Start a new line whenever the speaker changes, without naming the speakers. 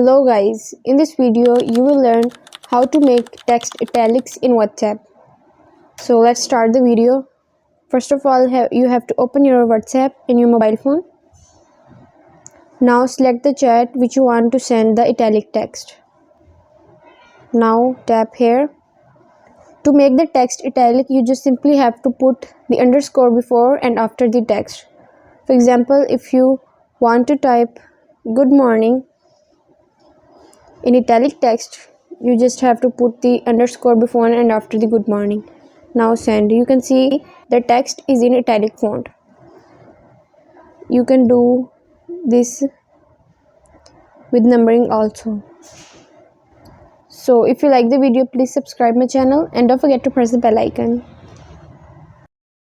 Hello guys, in this video you will learn how to make text italics in WhatsApp. So let's start the video. First of all, you have to open your WhatsApp in your mobile phone. Now select the chat which you want to send the italic text. Now tap here. To make the text italic, you just simply have to put the underscore before and after the text. For example, if you want to type good morning in italic text, you just have to put the underscore before and after the good morning. Now send. You can see the text is in italic font. You can do this with numbering also. So if you like the video, please subscribe my channel and don't forget to press the bell icon.